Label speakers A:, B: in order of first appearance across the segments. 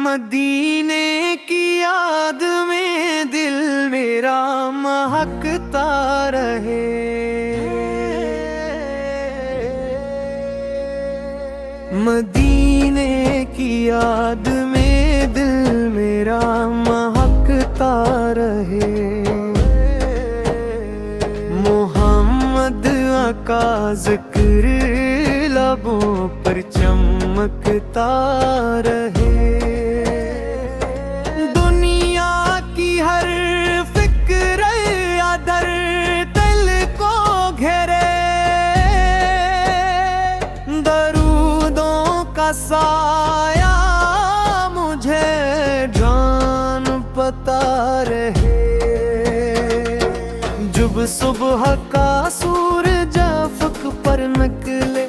A: مدینے کی یاد میں دل میرا مہکتا رہے، مدینے کی یاد میں دل میرا مہکتا رہے، محمد کا ذکر لبوں پر چمکتا رہے، دنیا کی ہر فکر یا درد دل کو گھیرے، درودوں کا سایہ مجھے جان پتا رہے، جب صبح کا سورج افق پر نکلے،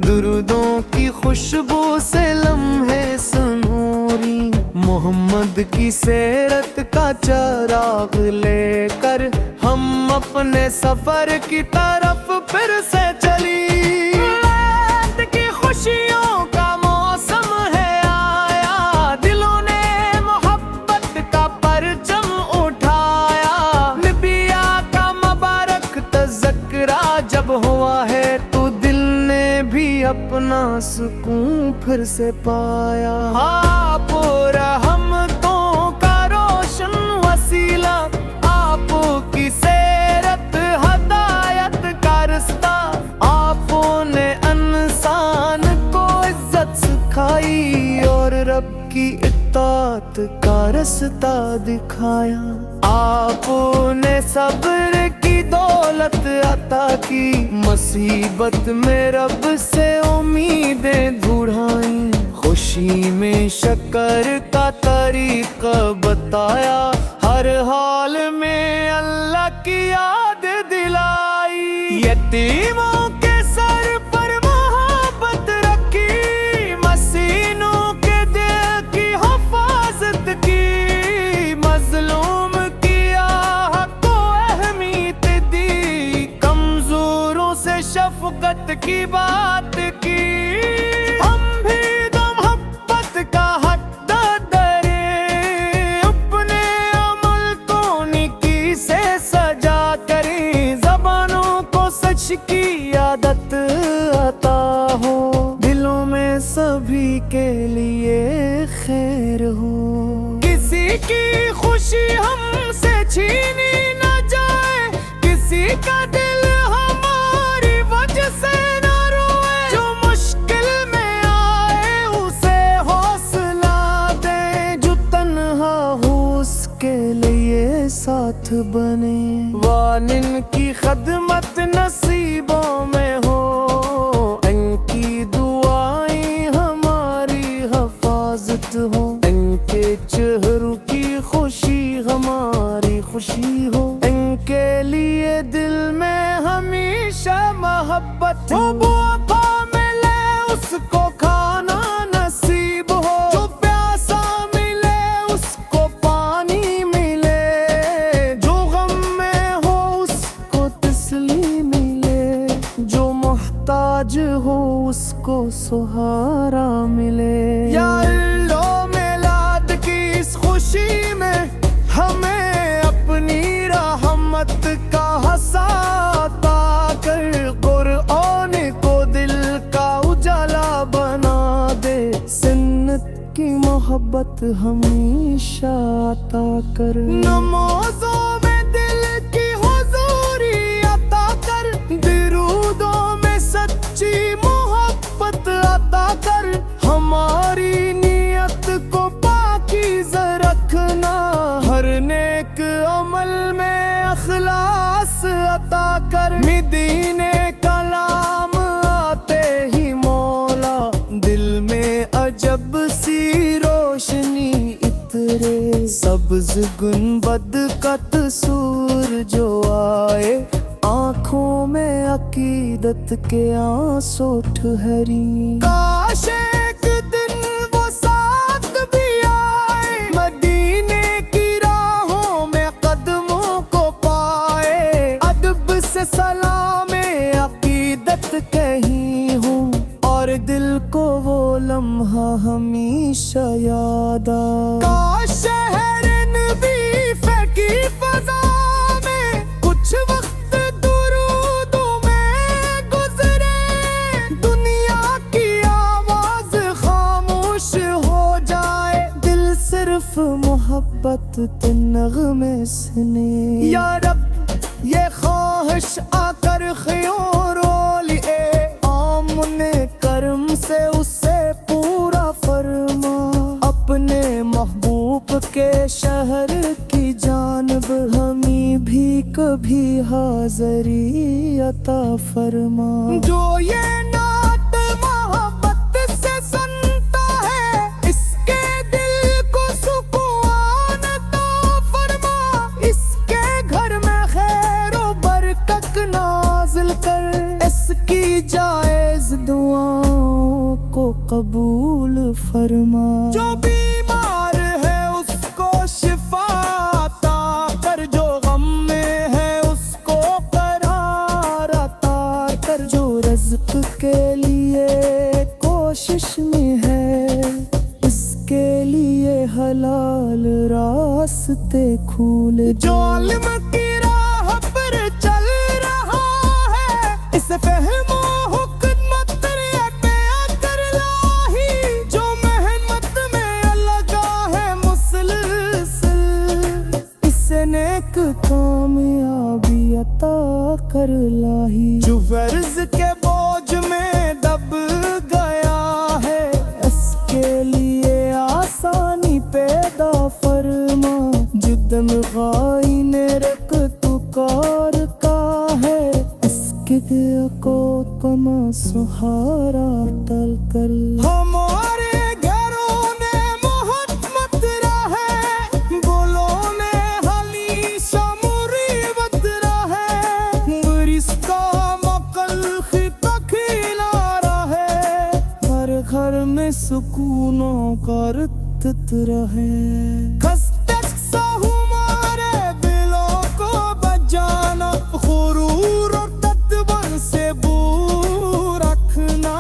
A: درودوں کی خوشبو سے لمحے سنوری، محمد کی سیرت کا چراغ لے کر ہم اپنے سفر کی طرف پھر سے چلی، رات کی خوشیوں کا موسم ہے آیا، دلوں نے محبت کا پرچم اٹھایا، نبیا کا مبارک تذکرہ جب ہوا ہے تو دل نے بھی اپنا سکون پھر سے پایا، آپ رحمتوں کا روشن وسیلہ، آپ کی سیرت ہدایت کا رستہ، آپ نے انسان کو عزت سکھائی اور رب کی اطاعت کا رستہ دکھایا، آپ نے صبر کی دولت عطا کی، مصیبت میں رب سے امیدیں ڈھونڈائیں، خوشی میں شکر کا طریقہ بتایا، ہر حال میں اللہ کی یاد دلائی، یتیموں کے سر پر محبت رکھی، مسکینوں کے دل کی حفاظت کی، مظلوم کی آہ کو اہمیت دی، کمزوروں سے شفقت کی بات کی، ہم بھی تو محبت کا حقدار ہیں، اپنے عمل کو نیکی سے سجا کریں، زبانوں کو سچ کی عادت عطا ہو، دلوں میں سبھی کے لیے خیر ہو، کسی کی خوشی ہم سے چھینی نہ جائے، کسی کا دل ہماری وجہ سے نہ روئے، جو مشکل میں آئے اسے حوصلہ دے، جو تنہا ہو اس کے لیے ساتھ بنے، والن کی خدمت نصیبوں میں ہو، ان کی دعائیں ہماری حفاظت ہو، ان کے چہروں کی خوشی ہماری خوشی ہو، ان کے لیے دل میں ہمیشہ محبت ہو، بوپا ملے اس کو کھانا نصیب ہو، جو پیاسا ملے اس کو پانی ملے، جو غم میں ہو اس کو تسلی ملے، جو محتاج ہو اس کو سہارا ملے، یا اللہ میلاد کی اس خوشی میں ہمیں اپنی رحمت کا عطا کر، قرآن کو دل کا اجالا بنا دے، سنت کی محبت ہمیشہ عطا کر، نمازوں میں دل کی حضوری عطا کر، درودوں میں سچی محبت عطا کر، ہماری نیت کو پاکیزہ رکھنا، ہر نیک عمل میں اخلاص عطا کر، مدینے کلام آتے ہی مولا دل میں عجب سی روشنی اترے، سبز گنبد کا تصور جو آئے، آنکھوں میں عقیدت کے آنسو ٹھہری، کاش ایک دن وہ ساتھ بھی آئے، مدینے کی راہوں میں قدموں کو پائے، ادب سے سلام عقیدت کہیں ہوں، اور دل کو وہ لمحہ ہمیشہ یاد زیادہ. کاش شہرن بھی پھینکی فضا میں کچھ وقت درودوں میں گزرے. دنیا کی آواز خاموش ہو جائے دل صرف محبت تے نغمے سنے. یا رب یہ خواہش آ کر خیوں رو لیے آمنے کرم سے اسے پورا فرما. اپنے محبوب کے شہر کی جانب ہمیں بھی کبھی حاضری عطا فرما. جو یہ نعت محبت سے سنتا ہے اس کے دل کو سکون عطا فرما. اس کے گھر میں خیر و برکت نازل کر اس کی جائز دعاؤں کو قبول فرما. جو بیمار ہے اس کو شفا عطا کر. جو غم میں ہے اس کو قرار عطا کر. جو رزق کے لیے کوشش میں ہے اس کے لیے حلال راستے کھول. جو علم کی راہ پر چل رہا ہے اسے فہم و حکمت عطا کر لاہی. جو محنت میں لگا ہے مسلسل اسے نیک کامیابی عطا کر لاہی. جو فرض کے بوجھ میں دب گیا ہے اس کے لیے آسانی پیدا فرما. جو دمغائی نے رکھ تو کار کا ہے اس کے کو کما سہارا تل کر. ہمارے گھروں نے محبت رہے بولوں نے حلی شموریت رہے. برس کا مقل خطہ کھلا رہے ہر گھر میں سکونوں کا رتت رہے. خستک سا ہمارے دلوں کو بجانا غرور اور تکبر سے دور رکھنا.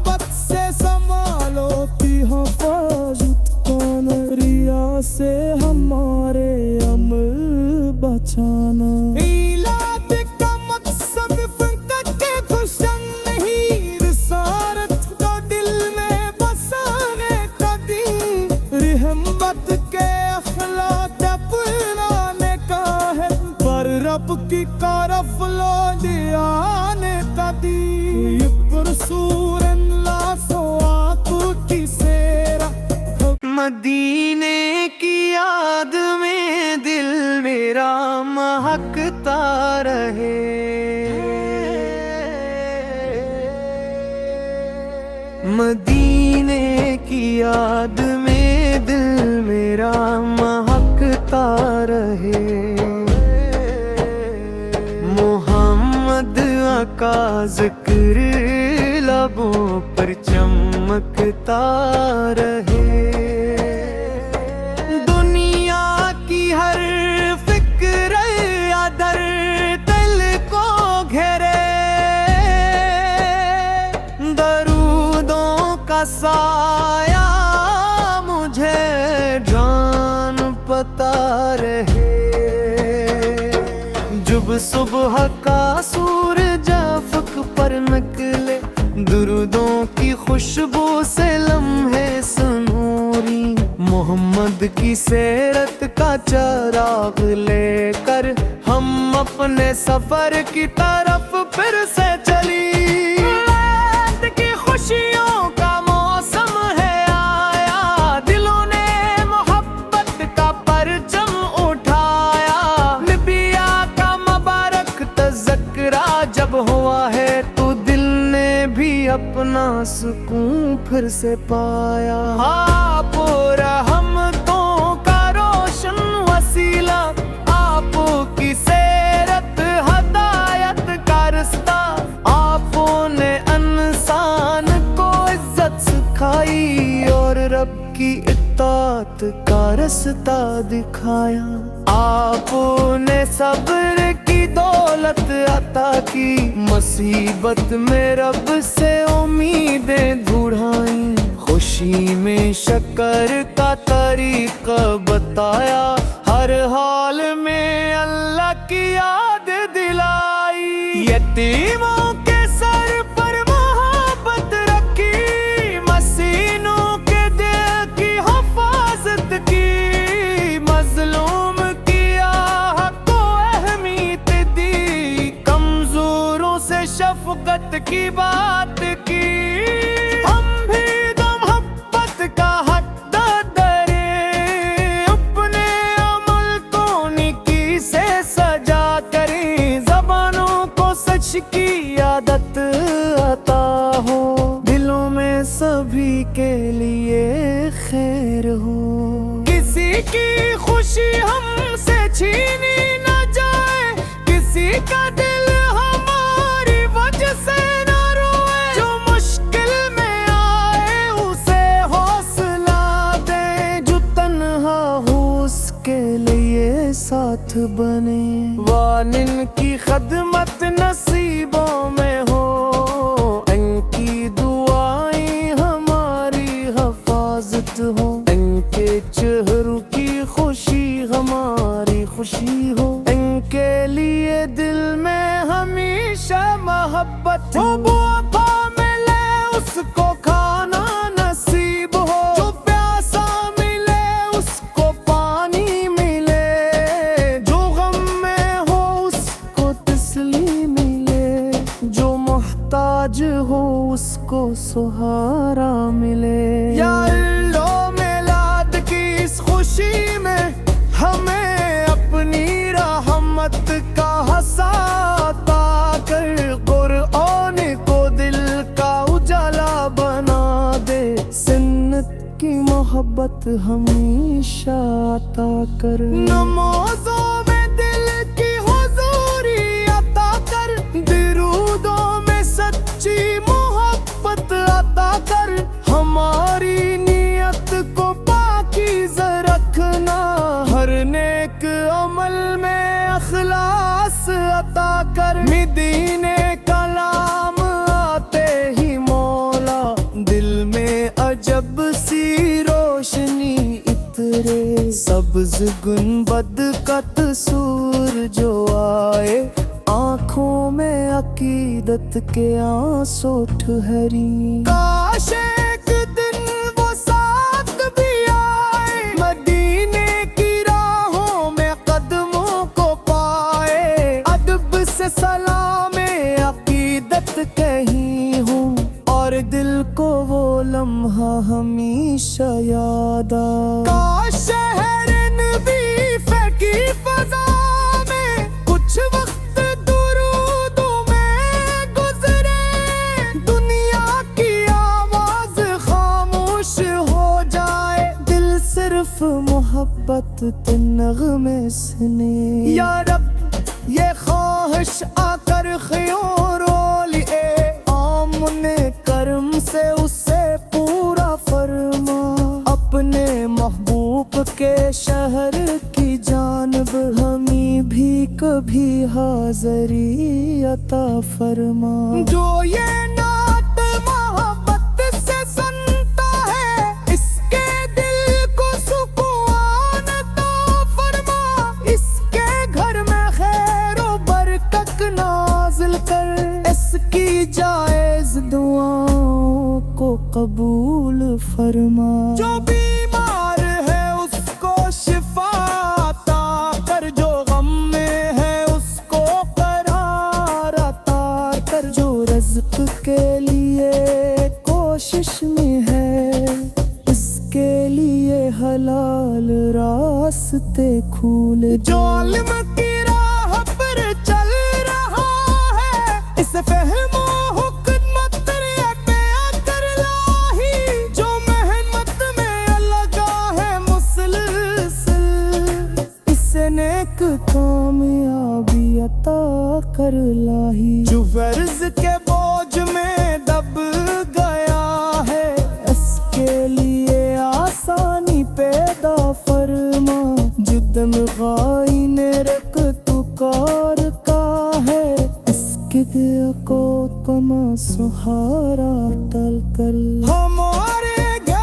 A: بد سے سنبھالو کی حفاظت کرنا. ریا سے ہمارے عمل بچانا. میلاد کا مقصد فقط کے خوشن نہیں رسالت کا دل میں بسانے کا دن. رحمت کے اخلاق اپنانے کا ہے پر رب کی طرف لوٹے آنے کا دن. یہ پرسور اللہ سو آنکھوں کی سیرا. مدینے کی یاد میں دل میرا مہکتا رہے. مدینے کی یاد میں دل میرا مہکتا رہے. محمد کا ذکر لبوں پر چمکتا رہے. دنیا کی ہر فکر یا درد دل کو گھیرے. درودوں کا سایہ مجھے جان پتا رہے. جب صبح کا سورج افق پر نکلے درودوں کی خوشبو سے لمحے سنوری. محمد کی سیرت کا چراغ لے کر ہم اپنے سفر کی طرف پھر سے چلی. رات کی خوشیوں کا موسم ہے آیا. دلوں نے محبت کا پرچم اٹھایا. نبیا کا مبارک تذکرہ جب ہوا ہے تو دل نے بھی اپنا سکون پھر سے پایا. آپ رحمتوں کا روشن وسیلہ آپ کی سیرت ہدایت کا رستہ. آپ نے انسان کو عزت سکھائی اور رب کی اطاعت کا رستہ دکھایا. آپ نے صبر کی دولت عطا کی. مصیبت میں رب سے امیدیں ڈھونڈائیں. خوشی میں شکر کا طریقہ بتایا، ہر حال میں اللہ کی یاد دلائی، یتیموں کے سر پر محبت رکھی، مسکینوں کے دل کی حفاظت کی، مظلوم کی آہ کو اہمیت دی، کمزوروں سے شفقت کی بات کی، ہم بھی تو محبت کا حقدار ہیں، اپنے عمل کو نیکی سے سجا کریں، زبانوں کو سچ کی عادت عطا ہو، دلوں میں سبھی کے لیے خیر ہو، کسی کی خوشی ہم سے چھینی نہ جائے، کسی کا دل ہماری وجہ سے نہ روئے، جو مشکل میں آئے اسے حوصلہ دیں، جو تنہا ہو اس کے لیے ساتھ بنے، والدین کی خدمت نصیبوں میں ہو، ان کی دعائیں ہماری حفاظت ہو، ان کے چہروں کی خوشی ہماری خوشی ہو، ان کے لیے دل میں ہمیشہ محبت ہو، بوپا ملے اس کو کھانا نصیب ہو، جو پیاسا ملے اس کو پانی ملے، جو غم میں ہو اس کو تسلی ملے، جو محتاج ہو اس کو سہارا ملے، یا اللہ میلاد کی اس خوشی میں ہمیں اپنی رحمت کا عطا کر، قرآن کو دل کا اجالا بنا دے، سنت کی محبت ہمیشہ عطا کر، نمازوں میں دل کی حضوری عطا کر، درودوں میں سچی محبت عطا کر، ہماری نیت کو پاکیزہ رکھنا، ہر نیک عمل میں اخلاص عطا کر، مدینے کلام آتے ہی مولا دل میں عجب سی روشنی اترے، سبز گنبد کا تصور جو آئے، آنکھوں میں عقیدت کے آنسو ٹھہری، کاش ایک دن وہ ساتھ بھی آئے، مدینے کی راہوں میں قدموں کو پائے، ادب سے سلام عقیدت کہیں ہوں، اور دل کو وہ لمحہ ہمیشہ یاد آئے، کاش شہر نبی کی فضا میں کچھ وقت درودوں میں گزرے، دنیا کی آواز خاموش ہو جائے، دل صرف محبت تے نغمے سنے، یا رب یہ خواہش آ کر خیوں رو لیے، آمن کرم سے اسے پورا فرما، اپنے محبوب کے شہر کی جانب ہمیں بھی کبھی حاضری عطا فرما، جو یہ نعت محبت سے سنتا ہے اس کے دل کو سکون عطا فرما، اس کے گھر میں خیر و برکت نازل کر، اس کی جائز دعاؤں کو قبول فرما، جو بیمار ہے اس کو شفا عطا کر، جو غم میں ہے اس کو قرار عطا کر، جو رزق کے لیے کوشش میں ہے اس کے لیے حلال راستے کھولے، جو علم کی راہ پر چل رہا ہے اس فہم و حکمت پہ آ کر لاہی، جو محنت میں لگا ہے مسلسل اسے نیک کامیابی عطا کر لاہی، جو فرض کے بوجھ میں دب گیا ہے اس کے لیے آسانی پیدا فرما، جو دم غائی نے رکھ تو کار کا ہے اس کے کو کما سہارا ٹل کر، ہمارے گھر